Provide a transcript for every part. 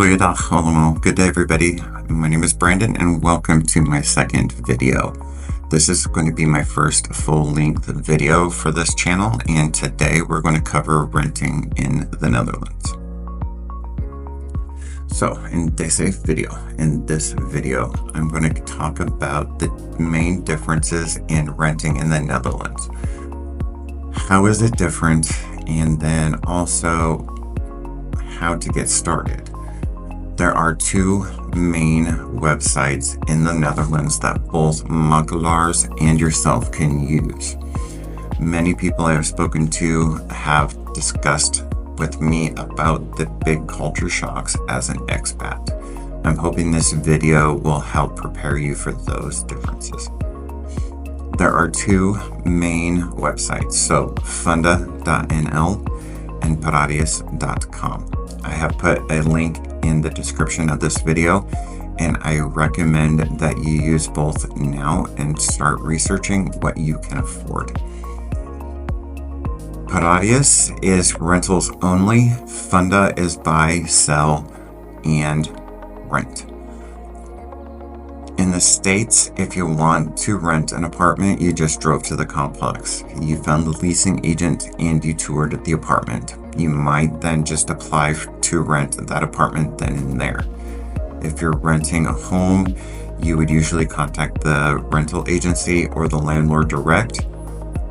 Goeiedag allemaal. Good day everybody. My name is Brandon and welcome to my second video. This is going to be my first full-length video for this channel, and today we're going to cover renting in the Netherlands. So in this video, I'm going to talk about the main differences in renting in the Netherlands. How is it different? And then also how to get started. There are two main websites in the Netherlands that both makelaars and yourself can use. Many people I have spoken to have discussed with me about the big culture shocks as an expat. I'm hoping this video will help prepare you for those differences. There are two main websites, so funda.nl and paradius.com. I have put a link in the description of this video, and I recommend that you use both now and start researching what you can afford. Paradius is rentals only. Funda is buy, sell, and rent. In the States, if you want to rent an apartment, you just drove to the complex. You found the leasing agent and you toured the apartment. You might then just apply to rent that apartment then and there. If you're renting a home, you would usually contact the rental agency or the landlord direct.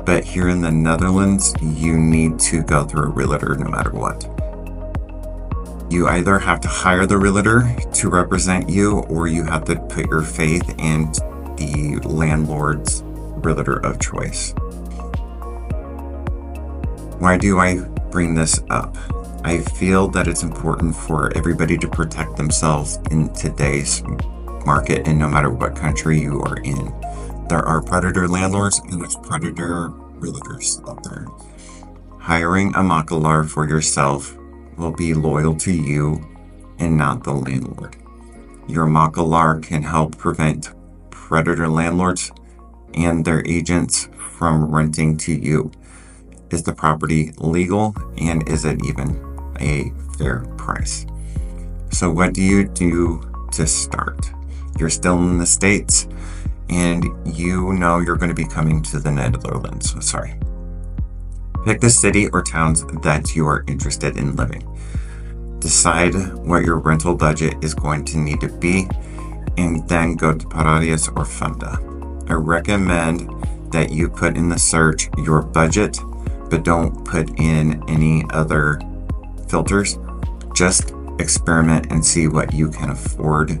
But here in the Netherlands, you need to go through a realtor no matter what. You either have to hire the realtor to represent you, or you have to put your faith in the landlord's realtor of choice. Why do I bring this up? I feel that it's important for everybody to protect themselves in today's market, and no matter what country you are in. There are predator landlords and there's predator realtors out there. Hiring a makelaar for yourself will be loyal to you and not the landlord. Your makelaar can help prevent predator landlords and their agents from renting to you. Is the property legal, and is it even a fair price? So what do you do to start? You're still in the States and you know you're going to be coming to the Netherlands. Pick the city or towns that you are interested in living. Decide what your rental budget is going to need to be, and then go to Paradius or Funda. I recommend that you put in the search your budget, but don't put in any other filters. Just experiment and see what you can afford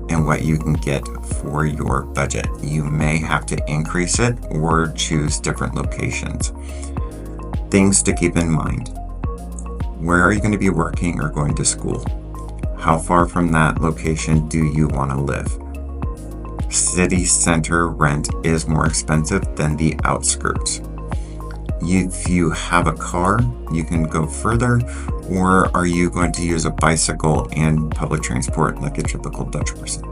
and what you can get for your budget. You may have to increase it or choose different locations. Things to keep in mind. Where are you going to be working or going to school? How far from that location do you want to live? City center rent is more expensive than the outskirts. If you have a car, you can go further, or are you going to use a bicycle and public transport like a typical Dutch person?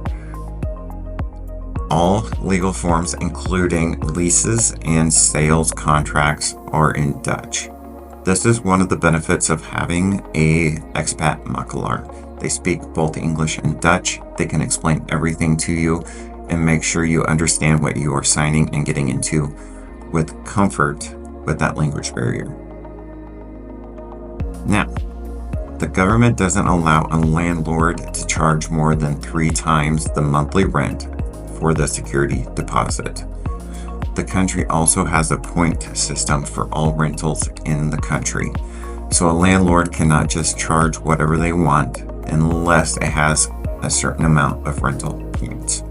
All legal forms, including leases and sales contracts, are in Dutch. This is one of the benefits of having a expat makelaar. They speak both English and Dutch. They can explain everything to you and make sure you understand what you are signing and getting into with comfort with that language barrier. Now, the government doesn't allow a landlord to charge more than 3 times the monthly rent for the security deposit. The country also has a point system for all rentals in the country. So a landlord cannot just charge whatever they want unless it has a certain amount of rental points.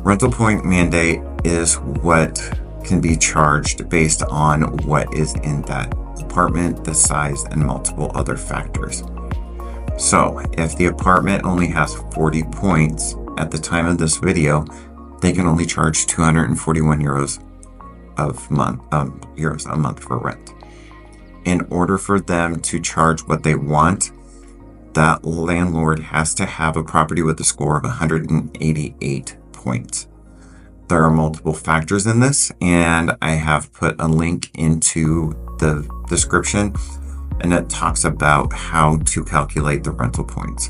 Rental point mandate is what can be charged based on what is in that apartment, the size, and multiple other factors. So if the apartment only has 40 points at the time of this video, they can only charge 241 euros a month for rent. In order for them to charge what they want, that landlord has to have a property with a score of 188 points. There are multiple factors in this, and I have put a link into the description and it talks about how to calculate the rental points.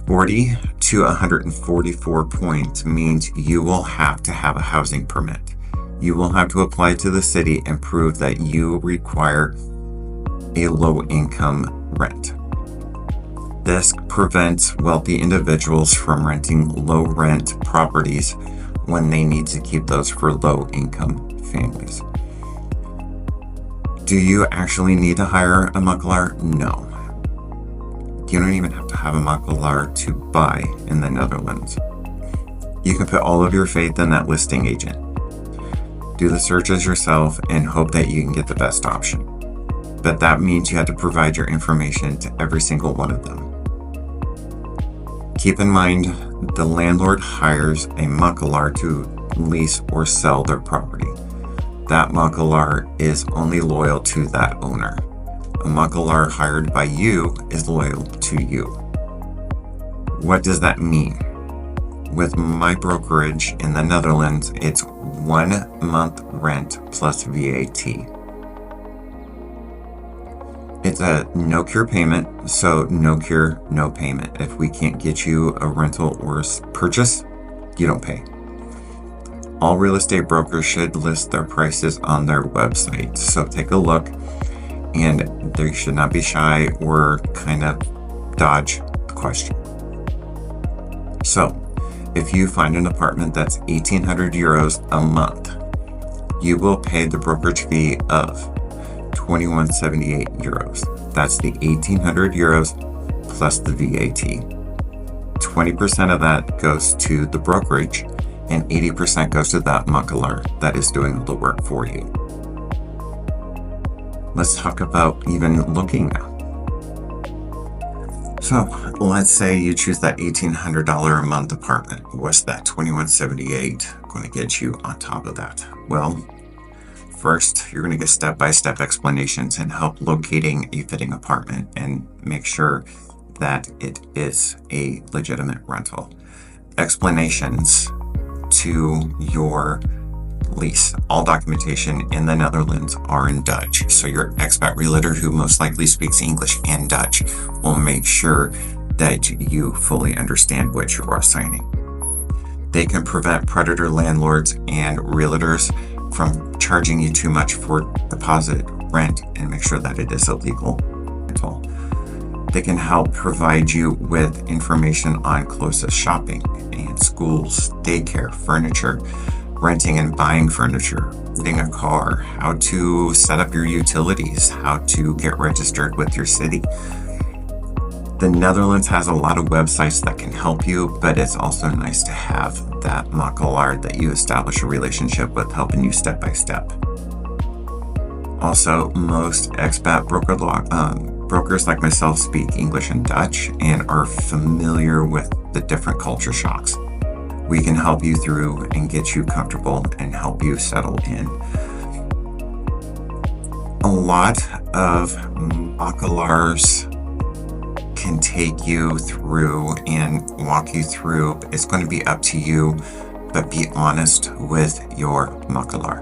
40 to 144 points means you will have to have a housing permit. You will have to apply to the city and prove that you require a low-income rent. This prevents wealthy individuals from renting low-rent properties when they need to keep those for low-income families. Do you actually need to hire a makelaar? No. You don't even have to have a makelaar to buy in the Netherlands. You can put all of your faith in that listing agent. Do the searches yourself and hope that you can get the best option. But that means you have to provide your information to every single one of them. Keep in mind, the landlord hires a makelaar to lease or sell their property. That makelaar is only loyal to that owner. A makelaar hired by you is loyal to you. What does that mean? With my brokerage in the Netherlands, it's 1 month rent plus VAT. It's a no cure payment, so no cure, no payment. If we can't get you a rental or purchase, you don't pay. All real estate brokers should list their prices on their website, so take a look, and they should not be shy or kind of dodge the question. So, if you find an apartment that's 1,800 euros a month, you will pay the brokerage fee of 2178 euros. That's the 1,800 euros plus the VAT. 20% of that goes to the brokerage, and 80% goes to that makelaar that is doing the work for you. Let's talk about even looking now. So let's say you choose that $1,800 a month apartment. What's that $2,178 going to get you on top of that? Well, first, you're going to get step-by-step explanations and help locating a fitting apartment and make sure that it is a legitimate rental. Explanations to your lease. All documentation in the Netherlands are in Dutch. So your expat realtor, who most likely speaks English and Dutch, will make sure that you fully understand what you are signing. They can prevent predator landlords and realtors from charging you too much for deposit, rent, and make sure that it is illegal rental. They can help provide you with information on closest shopping and schools, daycare, furniture, renting and buying furniture, getting a car, how to set up your utilities, how to get registered with your city. The Netherlands has a lot of websites that can help you, but it's also nice to have that makelaar that you establish a relationship with, helping you step by step. Also, most expat brokers like myself speak English and Dutch and are familiar with the different culture shocks. We can help you through and get you comfortable and help you settle in. A lot of makelaars can take you through and walk you through. It's going to be up to you, but be honest with your makelaar.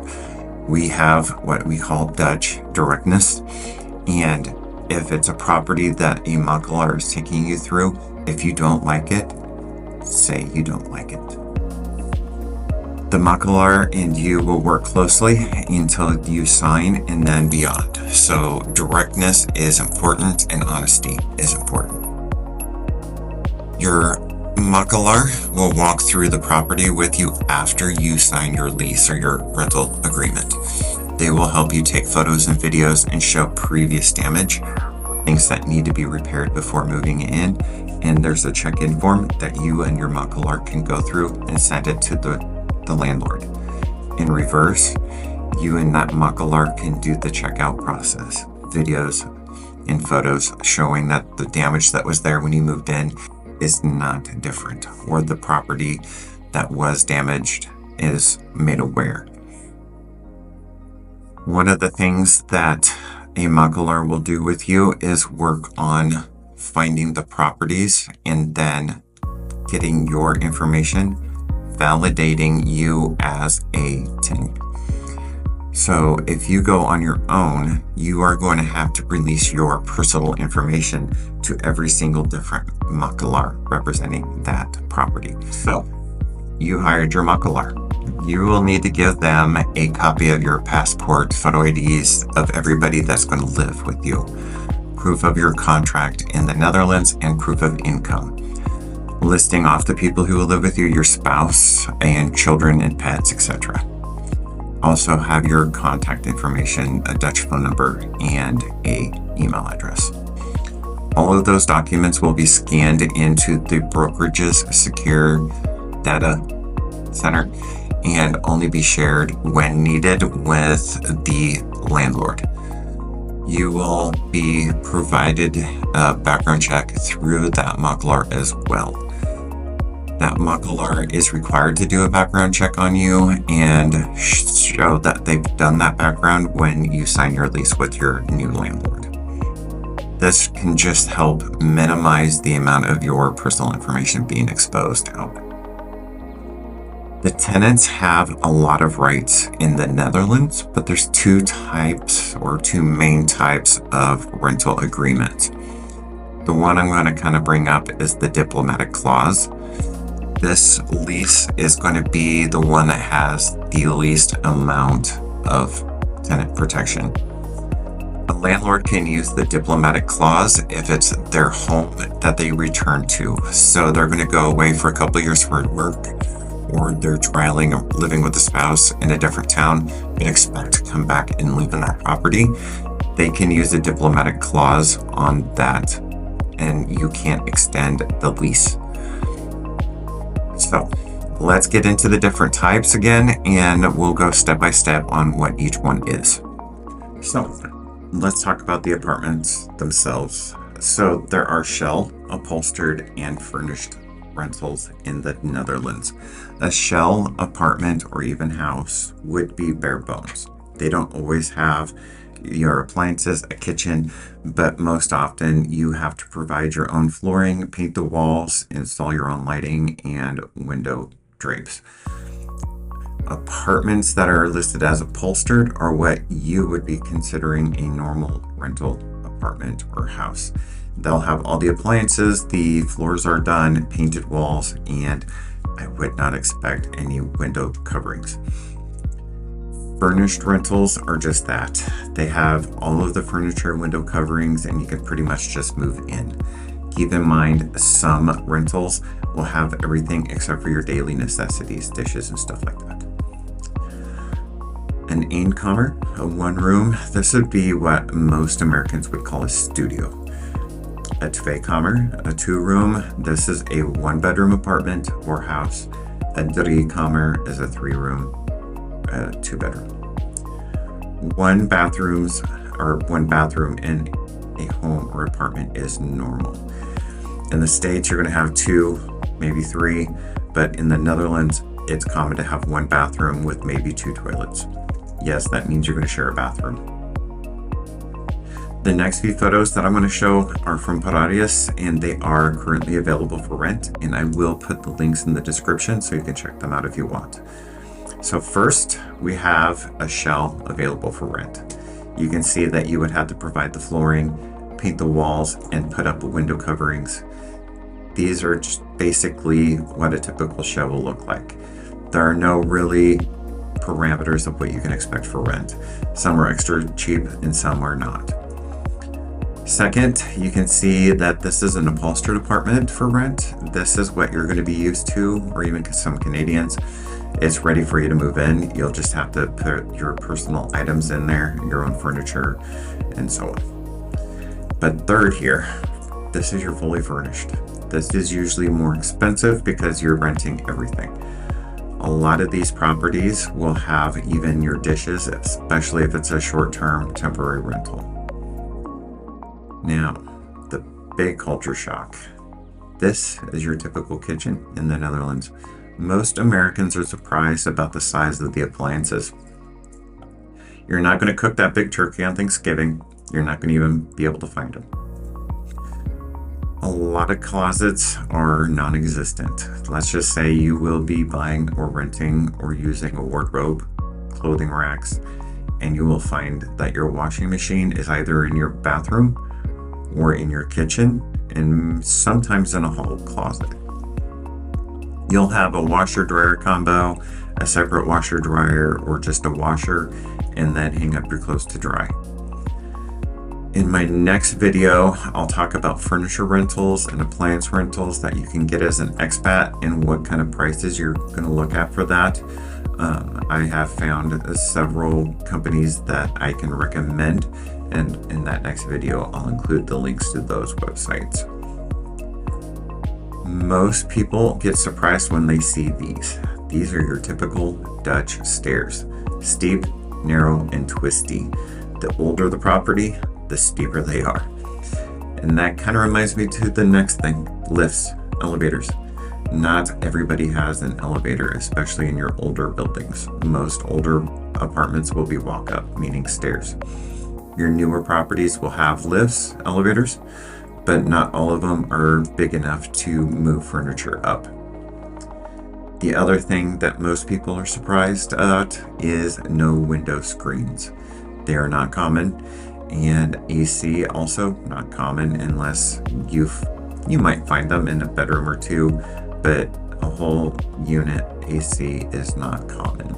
We have what we call Dutch directness, and if it's a property that a makelaar is taking you through, if you don't like it, say you don't like it. The makelaar and you will work closely until you sign and then beyond. So directness is important and honesty is important. Your makelaar will walk through the property with you after you sign your lease or your rental agreement. They will help you take photos and videos and show previous damage, things that need to be repaired before moving in. And there's a check-in form that you and your makelaar can go through and send it to the landlord. In reverse, you and that makelaar can do the checkout process, videos and photos showing that the damage that was there when you moved in is not different, or the property that was damaged is made aware. One of the things that a makelaar will do with you is work on finding the properties and then getting your information, validating you as a tenant. So if you go on your own, you are going to have to release your personal information to every single different makalar representing that property. So you hired your makalar. You will need to give them a copy of your passport, photo IDs of everybody that's going to live with you, proof of your contract in the Netherlands, and proof of income, listing off the people who will live with you, your spouse and children and pets, etc. Also have your contact information, a Dutch phone number, and a email address. All of those documents will be scanned into the brokerage's secure data center and only be shared when needed with the landlord. You will be provided a background check through that makalar as well. That makalar is required to do a background check on you and show that they've done that background when you sign your lease with your new landlord. This can just help minimize the amount of your personal information being exposed out. The tenants have a lot of rights in the Netherlands, but there's two main types of rental agreements. The one I'm going to kind of bring up is the diplomatic clause. This lease is going to be the one that has the least amount of tenant protection. A landlord can use the diplomatic clause if it's their home that they return to. So they're going to go away for a couple of years for work, or they're trialing or living with a spouse in a different town and expect to come back and live in that property. They can use a diplomatic clause on that, and you can't extend the lease. So let's get into the different types again, and we'll go step by step on what each one is. So let's talk about the apartments themselves. So there are shell, upholstered, and furnished rentals in the Netherlands. A shell apartment or even house would be bare bones. They don't always have your appliances, a kitchen, but most often you have to provide your own flooring, paint the walls, install your own lighting, and window drapes. Apartments that are listed as upholstered are what you would be considering a normal rental apartment or house. They'll have all the appliances, the floors are done, painted walls, and I would not expect any window coverings. Furnished rentals are just that. They have all of the furniture, window coverings, and you can pretty much just move in. Keep in mind, some rentals will have everything except for your daily necessities, dishes and stuff like that. An eenkamer, a one room, this would be what most Americans would call a studio. A tweekamer, a two room, this is a one bedroom apartment or house. A driekamer is a three room, two bedroom. One bathroom in a home or apartment is normal. In the States, you're going to have two, maybe three, but in the Netherlands, it's common to have one bathroom with maybe two toilets. Yes, that means you're going to share a bathroom. The next few photos that I'm going to show are from Paradius, and they are currently available for rent, and I will put the links in the description so you can check them out if you want. So first, we have a shell available for rent. You can see that you would have to provide the flooring, paint the walls, and put up window coverings. These are just basically what a typical shell will look like. There are no really parameters of what you can expect for rent. Some are extra cheap and some are not. Second, you can see that this is an upholstered apartment for rent. This is what you're going to be used to, or even some Canadians. It's ready for you to move in. You'll just have to put your personal items in there, your own furniture, and so on. But third here, this is your fully furnished. This is usually more expensive because you're renting everything. A lot of these properties will have even your dishes, especially if it's a short-term temporary rental. Now, the big culture shock. This is your typical kitchen in the Netherlands. Most Americans are surprised about the size of the appliances. You're not going to cook that big turkey on Thanksgiving. You're not going to even be able to find them. A lot of closets are non-existent. Let's just say you will be buying or renting or using a wardrobe, clothing racks, and you will find that your washing machine is either in your bathroom or in your kitchen, and sometimes in a hall closet. You'll have a washer dryer combo, a separate washer dryer, or just a washer, and then hang up your clothes to dry. In my next video, I'll talk about furniture rentals and appliance rentals that you can get as an expat and what kind of prices you're going to look at for that. I have found several companies that I can recommend, and in that next video, I'll include the links to those websites. Most people get surprised when they see these. These are your typical Dutch stairs, steep, narrow, and twisty. The older the property, the steeper they are. And that kind of reminds me to the next thing, lifts, elevators. Not everybody has an elevator, especially in your older buildings. Most older apartments will be walk up, meaning stairs. Your newer properties will have lifts, elevators, but not all of them are big enough to move furniture up. The other thing that most people are surprised at is no window screens. They are not common, and AC also not common unless you might find them in a bedroom or two, but a whole unit AC is not common.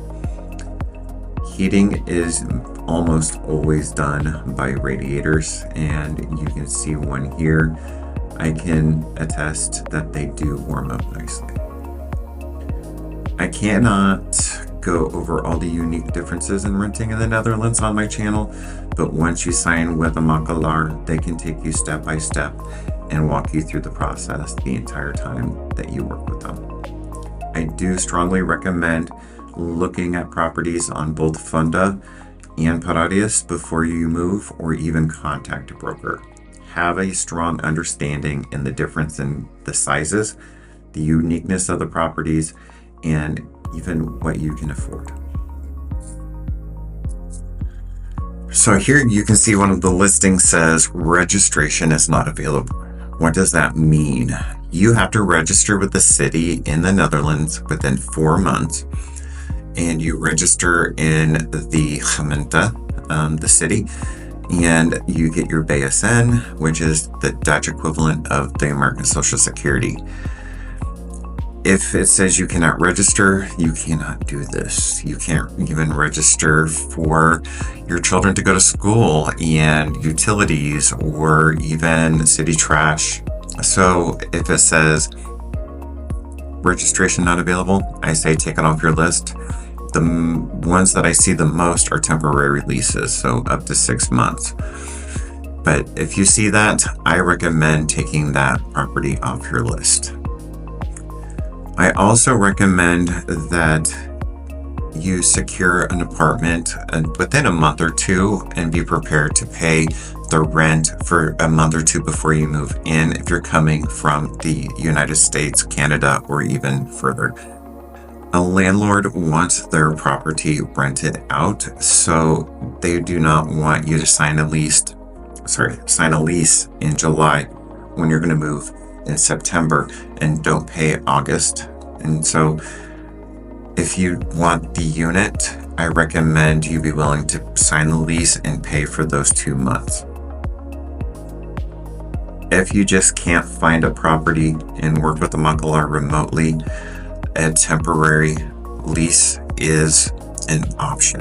Heating is almost always done by radiators, and you can see one here. I can attest that they do warm up nicely. I cannot go over all the unique differences in renting in the Netherlands on my channel, but once you sign with a makelaar, they can take you step by step and walk you through the process the entire time that you work with them. I do strongly recommend looking at properties on both Funda and Paradius before you move or even contact a broker. Have a strong understanding in the difference in the sizes, the uniqueness of the properties, and even what you can afford. So here you can see one of the listings says registration is not available. What does that mean? You have to register with the city in the Netherlands within 4 months, and you register in the gemeente, the city, and you get your BSN, which is the Dutch equivalent of the American Social Security. If it says you cannot register, you cannot do this. You can't even register for your children to go to school and utilities or even city trash. So if it says registration not available, I say take it off your list. The ones that I see the most are temporary leases, so up to 6 months. But if you see that, I recommend taking that property off your list. I also recommend that you secure an apartment within a month or two and be prepared to pay the rent for a month or two before you move in if you're coming from the United States, Canada, or even further. A landlord wants their property rented out, so they do not want you to sign a lease in July when you're going to move in September and don't pay August. And so if you want the unit, I recommend you be willing to sign the lease and pay for those 2 months. If you just can't find a property and work with the makelaar remotely, a temporary lease is an option.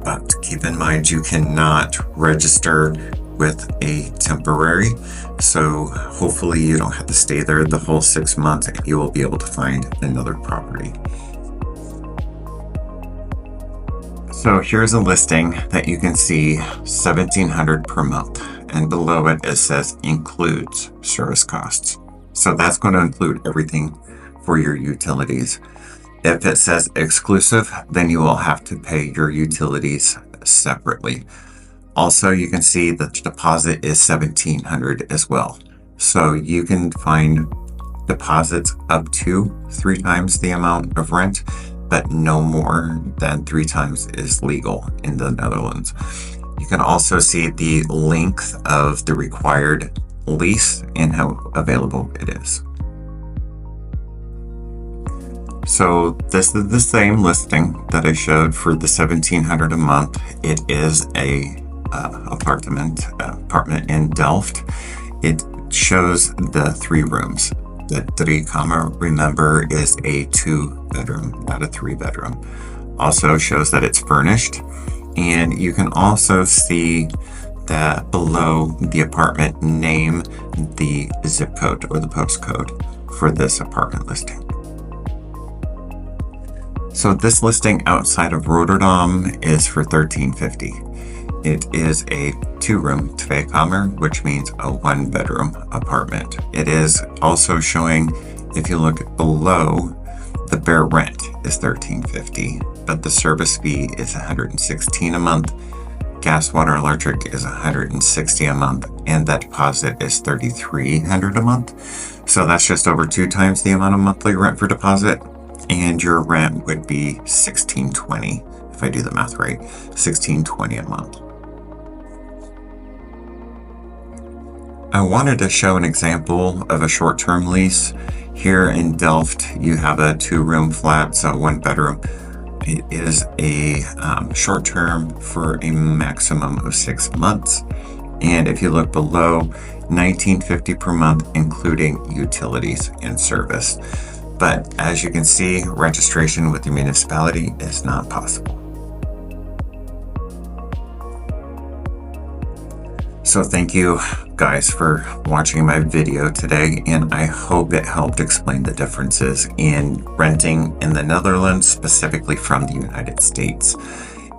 But keep in mind, you cannot register with a temporary, so hopefully you don't have to stay there the whole 6 months and you will be able to find another property. So here's a listing that you can see $1,700 per month, and below it says includes service costs. So that's going to include everything for your utilities. If it says exclusive, then you will have to pay your utilities separately. Also, you can see that the deposit is $1,700 as well. So you can find deposits up to 3 times the amount of rent, but no more than 3 times is legal in the Netherlands. You can also see the length of the required lease and how available it is. So this is the same listing that I showed for the $1,700 a month. It is a apartment in Delft. It shows the 3 rooms. The 3 comma, remember, is a 2-bedroom, not a 3-bedroom. Also shows that it's furnished, and you can also see that below the apartment name, the zip code or the postcode for this apartment listing. So this listing outside of Rotterdam is for $1,350. It is a 2-room, 2-kamer, which means a 1-bedroom apartment. It is also showing, if you look below, the bare rent is $1,350, but the service fee is $116 a month. Gas, water, electric is $160 a month, and that deposit is $3,300 a month. So that's just over 2 times the amount of monthly rent for deposit, and your rent would be $1,620 if I do the math right, $1,620 a month. I wanted to show an example of a short-term lease. Here in Delft, you have a 2-room flat, so 1 bedroom. It is a short-term for a maximum of 6 months. And if you look below, $1,950 per month, including utilities and service. But as you can see, registration with the municipality is not possible. So thank you guys for watching my video today, and I hope it helped explain the differences in renting in the Netherlands, specifically from the United States.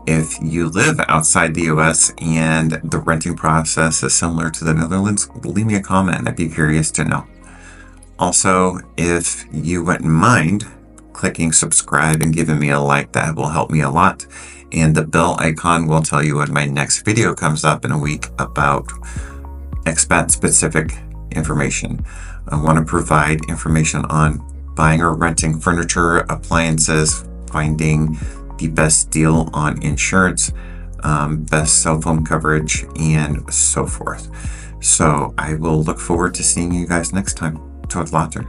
If you live outside the US and the renting process is similar to the Netherlands, leave me a comment. I'd be curious to know. Also, if you wouldn't mind clicking subscribe and giving me a like, that will help me a lot. And the bell icon will tell you when my next video comes up in a week about expat-specific information. I want to provide information on buying or renting furniture, appliances, finding the best deal on insurance, best cell phone coverage, and so forth. So I will look forward to seeing you guys next time. Tot later.